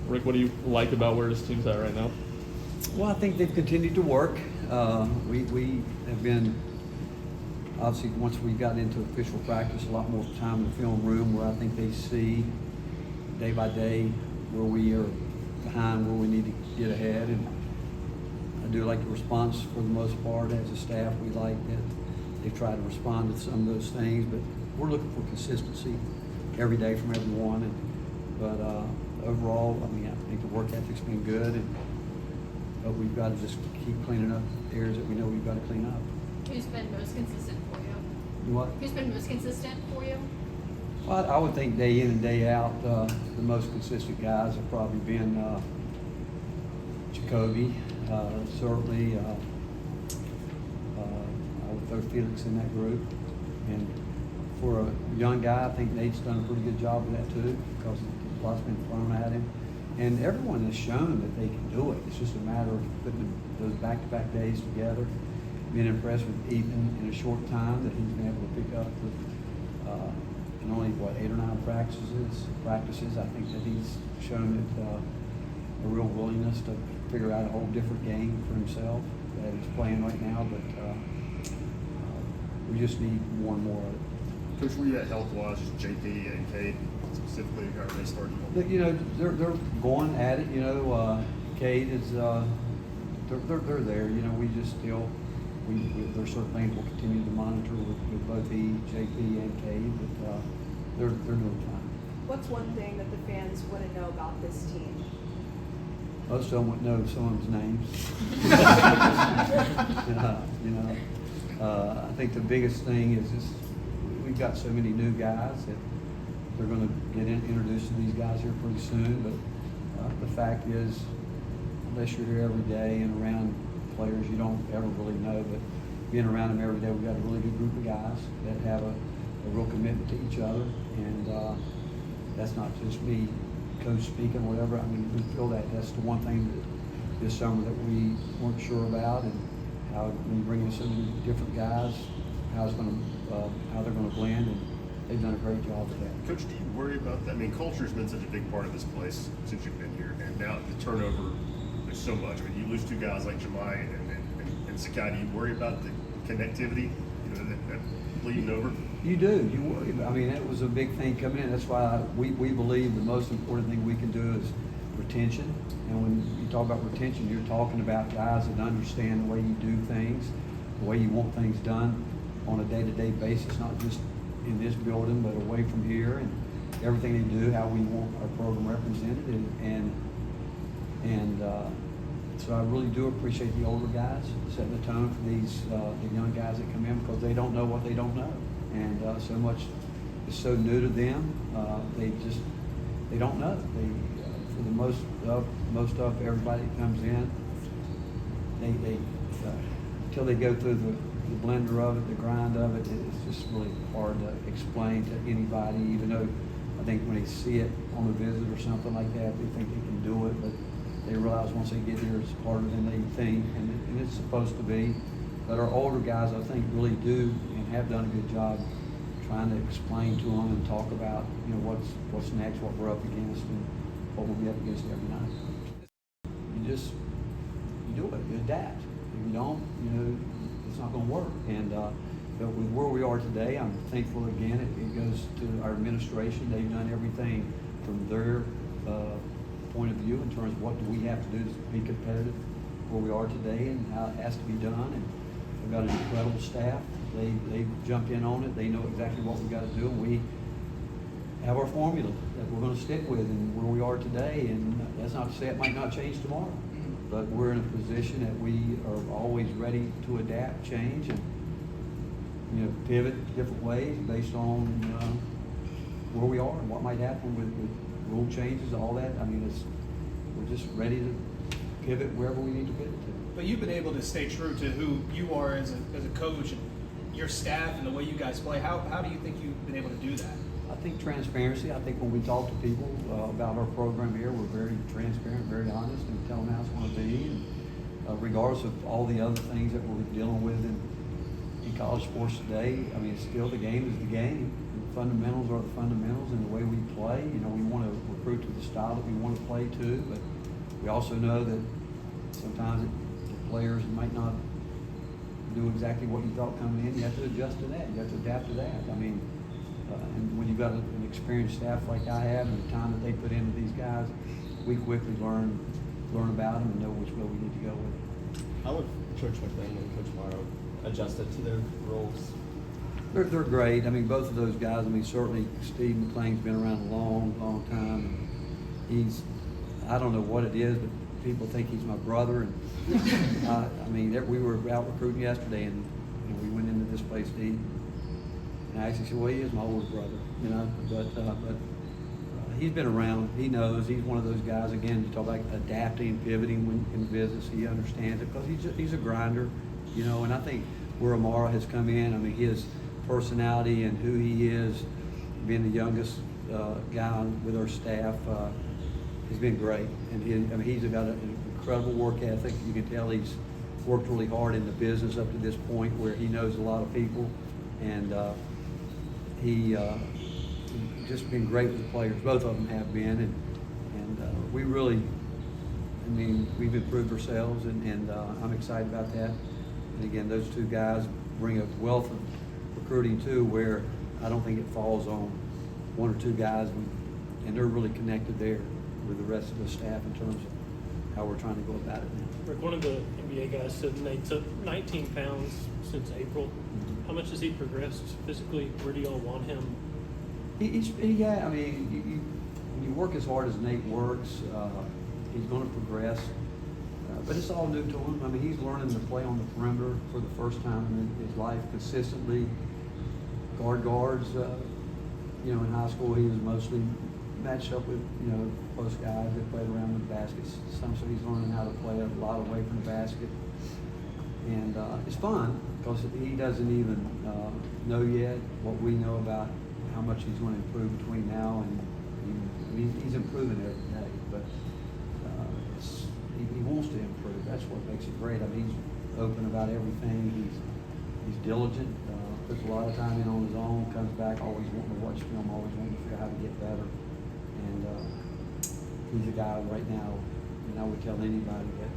Rick, what do you like about where this team's at right now? Well, I think they've continued to work. We have been, obviously, once we got into official practice, a lot more time in the film room where I think they see day by day where we are behind, where we need to get ahead. And I do like the response for the most part. As a staff, we like that they've tried to respond to some of those things, but we're looking for consistency every day from everyone. But overall, I mean, I think the work ethic's been good, but we've got to just keep cleaning up areas that we know we've got to clean up. Who's been most consistent for you? What? Who's been most consistent for you? Well, I would think day in and day out, the most consistent guys have probably been Jacoby, certainly. I would throw Felix in that group. And for a young guy, I think Nate's done a pretty good job with that too, because a lot's been thrown at him. And everyone has shown that they can do it. It's just a matter of putting those back-to-back days together. Being impressed with Ethan in a short time that he's been able to pick up with in only, 8 or 9 practices. I think that he's shown that a real willingness to figure out a whole different game for himself that he's playing right now. But we just need more and more of it. Coach, where you at health-wise, just JP and Cade specifically, how are they starting? You know, they're going at it. You know, Cade is they're there. You know, we just still there's certain things we'll continue to monitor with both JP and Cade, but they're doing fine. What's one thing that the fans want to know about this team? Most of them would know some of them names. You know, I think the biggest thing is just we've got so many new guys that they're going to get introduced to these guys here pretty soon. But the fact is, unless you're here every day and around players, you don't ever really know. But being around them every day, we've got a really good group of guys that have a real commitment to each other. And that's not just me, coach speaking or whatever. I mean, we feel that that's the one thing that this summer that we weren't sure about, and how when you bring in so many different guys, how they're going to blend, and they've done a great job with that. Coach, do you worry about that? I mean, culture has been such a big part of this place since you've been here, and now the turnover is so much. I mean, you lose 2 guys like Jemai and Sakai. Do you worry about the connectivity, that bleeding over? You do. You worry about. I mean, that was a big thing coming in. That's why we believe the most important thing we can do is retention. And when you talk about retention, you're talking about guys that understand the way you do things, the way you want things done on a day-to-day basis, not just in this building, but away from here, and everything they do, how we want our program represented, and so I really do appreciate the older guys setting the tone for these the young guys that come in, because they don't know what they don't know, and so much is so new to them. They don't know. For the most of everybody that comes in, they until they go through the blender of it, the grind of it, it's just really hard to explain to anybody, even though I think when they see it on a visit or something like that, they think they can do it, but they realize once they get here it's harder than they think, and it's supposed to be. But our older guys, I think, really do and have done a good job trying to explain to them and talk about, what's next, what we're up against, and what we'll be up against every night. You do it, you adapt. If you don't, it's not going to work. And but with where we are today, I'm thankful again. It goes to our administration. They've done everything from their point of view in terms of what do we have to do to be competitive where we are today and how it has to be done. And we've got an incredible staff. They jumped in on it. They know exactly what we got to do, and we have our formula that we're going to stick with and where we are today. And that's not to say it might not change tomorrow. But we're in a position that we are always ready to adapt, change, and pivot different ways based on where we are and what might happen with rule changes, all that. I mean, we're just ready to pivot wherever we need to pivot to. But you've been able to stay true to who you are as a coach and your staff and the way you guys play. How do you think you've been able to do that? I think transparency. I think when we talk to people about our program here, we're very transparent, very honest, and tell them how it's going to be. And regardless of all the other things that we're dealing with in college sports today, I mean, the game is the game. The fundamentals are the fundamentals, and the way we play. We want to recruit to the style that we want to play too, but we also know that sometimes the players might not do exactly what you thought coming in. You have to adjust to that. You have to adapt to that. I mean, and when you've got an experienced staff like I have and the time that they put into these guys, we quickly learn about them and know which way we need to go with it. How would Coach McLean and Coach Morrow adjusted to their roles? They're great. I mean, both of those guys. I mean, certainly Steve McLean's been around a long time. He's, I don't know what it is, but people think he's my brother. And I mean, we were out recruiting yesterday, and we went into this place to eat. And I actually said, "Well, he is my older brother," you know. But he's been around. He knows. He's one of those guys. Again, you talk about adapting, pivoting when in business. He understands it because he's a grinder, you know. And I think where Amara has come in, I mean, his personality and who he is, being the youngest guy with our staff, has been great. And he's got an incredible work ethic. You can tell he's worked really hard in the business up to this point where he knows a lot of people. And he just been great with the players. Both of them have been. And we really, I mean, we've improved ourselves, and I'm excited about that. And again, those two guys bring a wealth of recruiting too, where I don't think it falls on one or two guys, and they're really connected there with the rest of the staff in terms of how we're trying to go about it now. Rick, one of the NBA guys said they took 19 pounds since April. Mm-hmm. How much has he progressed physically? Where do y'all want him? Yeah, I mean, when you work as hard as Nate works, he's going to progress. But it's all new to him. I mean, he's learning to play on the perimeter for the first time in his life consistently. Guards, you know, in high school he was mostly matched up with, you know, close guys that played around with baskets. So he's learning how to play a lot away from the basket. And it's fun because he doesn't even know yet what we know about how much he's going to improve between now and he's improving every day. But he wants to improve. That's what makes it great. I mean, he's open about everything. He's diligent. Puts a lot of time in on his own. Comes back always wanting to watch film. Always wanting to figure out how to get better. And he's a guy right now. And I would tell anybody that,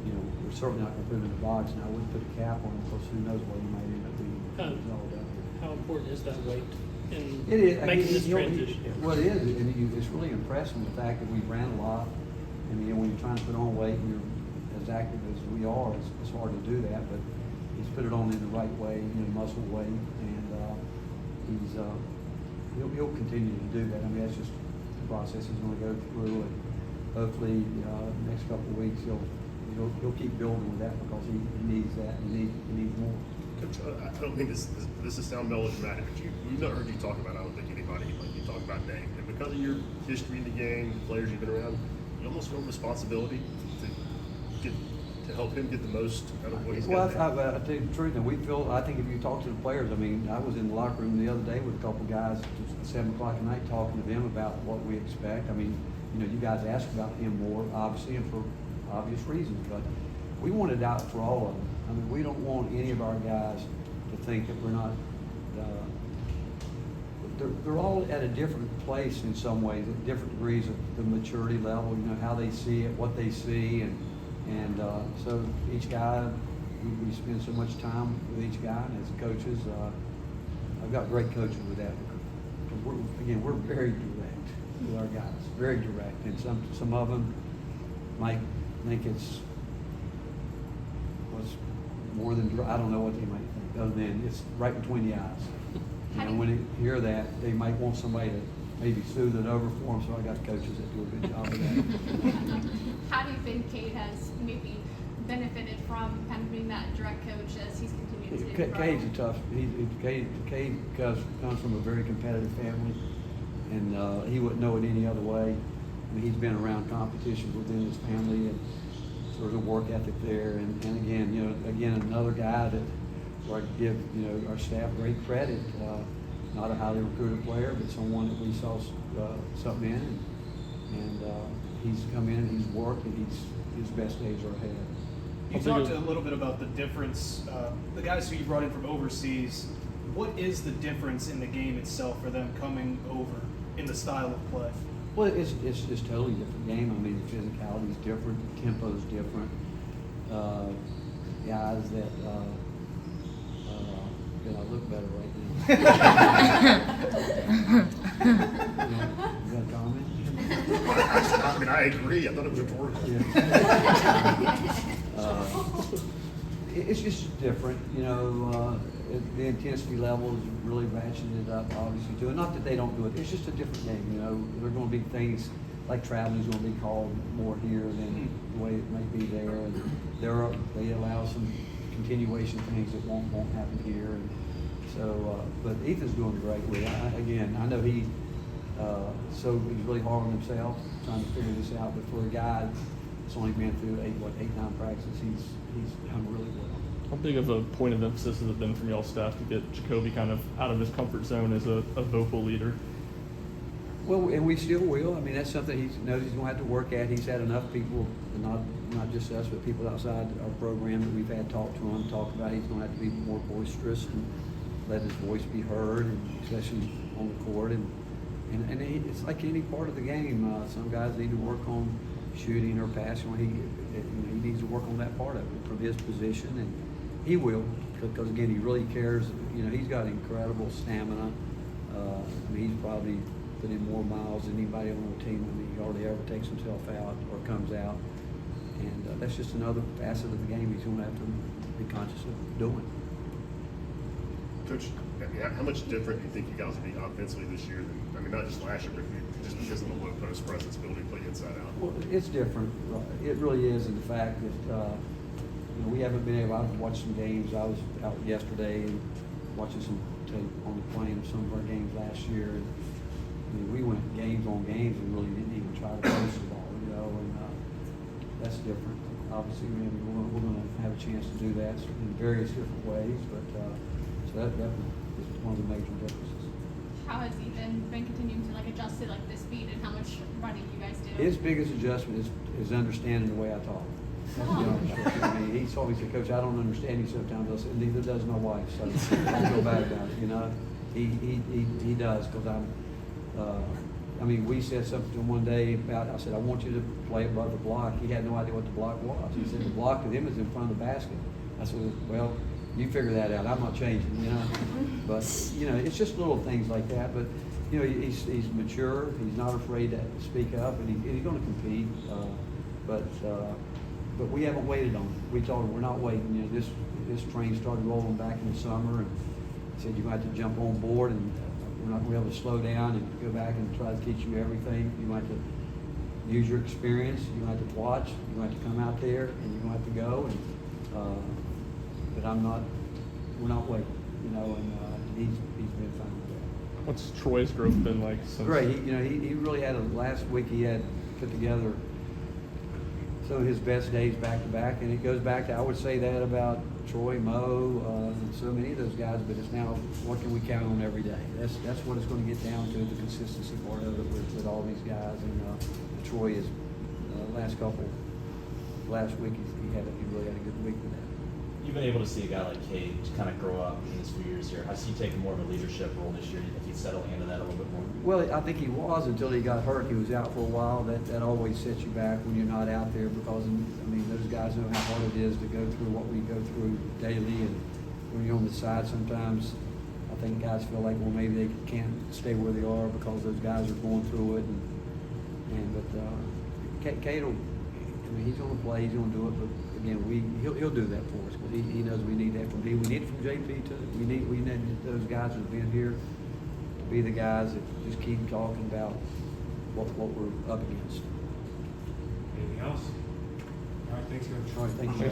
you know, we're certainly not going to put him in the box. And I wouldn't put a cap on him because who knows what he might end up being. How important is that weight in It is. making this transition? Well, it is, and it's really impressive the fact that we ran a lot. I mean, when you're trying to put on weight and you're as active as we are, it's hard to do that. But he's put it on in the right way, you know, muscle weight, and he'll continue to do that. I mean, that's just the process he's going to go through, and hopefully the next couple of weeks he'll keep building with that because he needs that. He needs more. Coach, I don't think this is sound melodramatic, but we've not heard you talk about, I don't think, anybody like you talk about Nate. And because of your history in the game, the players you've been around, you almost feel responsibility to help him get the most out of what he's got. Well, I tell you the truth, and I think if you talk to the players, I mean, I was in the locker room the other day with a couple of guys at 7 o'clock at night talking to them about what we expect. I mean, you know, you guys ask about him more, obviously, and for obvious reasons, but we want it out for all of them. I mean, we don't want any of our guys to think that we're not, they're all at a different place in some ways, at different degrees of the maturity level, you know, how they see it, what they see, and so each guy, we spend so much time with each guy, and as coaches, I've got great coaches with that, because we're very direct with our guys, very direct, and some of them might think it's what's more than, I don't know what they might think, other than it's right between the eyes. You know, when they hear that, they might want somebody to maybe soothe it over for them, so I got coaches that do a good job of that. How do you think Cade has maybe benefited from kind of being that direct coach as he's continued to grow? Cade's a tough, Cade comes from a very competitive family, and he wouldn't know it any other way. I mean, he's been around competition within his family, and sort of work ethic there, and again, you know, another guy that where I give, you know, our staff great credit. Not a highly recruited player, but someone that we saw something in, and he's come in and he's worked, and his best days are ahead. You talked a little bit about the difference, the guys who you brought in from overseas. What is the difference in the game itself for them coming over in the style of play? Well, it's just totally different game. I mean, the physicality is different, the tempo is different. Guys that, I look better right now. You got a comment? I mean, I agree. I thought it was rhetorical. It's just different, the intensity level is really ratcheted up, obviously, too. And not that they don't do it, it's just a different game, There are going to be things like traveling is going to be called more here than the way it may be there. And they allow some continuation things that won't happen here. And so, but Ethan's doing great with it. I know he's really hard on himself trying to figure this out. But for a guy that's only been through 8-9 practices, he's done really well. How big of a point of emphasis has it been from y'all staff to get Jacoby kind of out of his comfort zone as a vocal leader? Well, and we still will. I mean, that's something he knows he's going to have to work at. He's had enough people, not just us, but people outside our program that we've had talk to him, talk about he's going to have to be more boisterous and let his voice be heard, and especially on the court. And it's like any part of the game. Some guys need to work on shooting or passing. He needs to work on that part of it from his position, and he will, because again, he really cares. He's got incredible stamina. He's probably put in more miles than anybody on the team. He hardly ever takes himself out or comes out, and that's just another facet of the game he's going to have to be conscious of doing. Coach, how much different do you think you guys will be offensively this year than, not just last year, but just because of the low post presence, ability to play inside out? Well, it's different. It really is in the fact that we haven't been able. I've watched some games. I was out yesterday and watching some tape on the plane of some of our games last year. And we went games on games and really didn't even try to post the ball, and that's different. Obviously, we're going to have a chance to do that in various different ways, but so that is one of the major differences. How has Ethan been continuing to adjust to the speed and how much running you guys do? His biggest adjustment is understanding the way I talk. That's to be honest with you. I mean, he told me, he said, "Coach, I don't understand you sometimes." I said, "Neither does my wife." So don't feel bad about it. He does, because we said something to him one day about. I said, "I want you to play above the block." He had no idea what the block was. He said, "The block with him is in front of the basket." I said, "Well, you figure that out. I'm not changing." But it's just little things like that. But he's mature. He's not afraid to speak up, and he's going to compete. But we haven't waited on him. We told him we're not waiting. This train started rolling back in the summer, and said you're going to have to jump on board, and we're not going to be able to slow down and go back and try to teach you everything. You're going to have to use your experience. You're going to have to watch. You're going to have to come out there, and you're going to have to go. But we're not waiting. And he's been fine with that. What's Troy's growth been like since? Great. He really had last week he had put together some of his best days back to back, and it goes back to, I would say that about Troy, Mo, and so many of those guys, but it's now what can we count on every day? That's what it's going to get down to, the consistency part of it with all these guys. And Troy is last week he really had a good week with that. You've been able to see a guy like Cade kind of grow up in his few years here. I see you taking more of a leadership role this year. Do you think he's settling into that a little bit more? Well, I think he was until he got hurt. He was out for a while. That always sets you back when you're not out there, because those guys know how hard it is to go through what we go through daily. And when you're on the side, sometimes I think guys feel like, well, maybe they can't stay where they are because those guys are going through it. But Cade will. He's going to play. He's going to do it. But again, he'll do that for us, because he knows we need that from D. We need it from JP too. We need those guys that have been here to be the guys that just keep talking about what we're up against. Anything else? All right, thanks, Coach. All right, thank you. Thanks for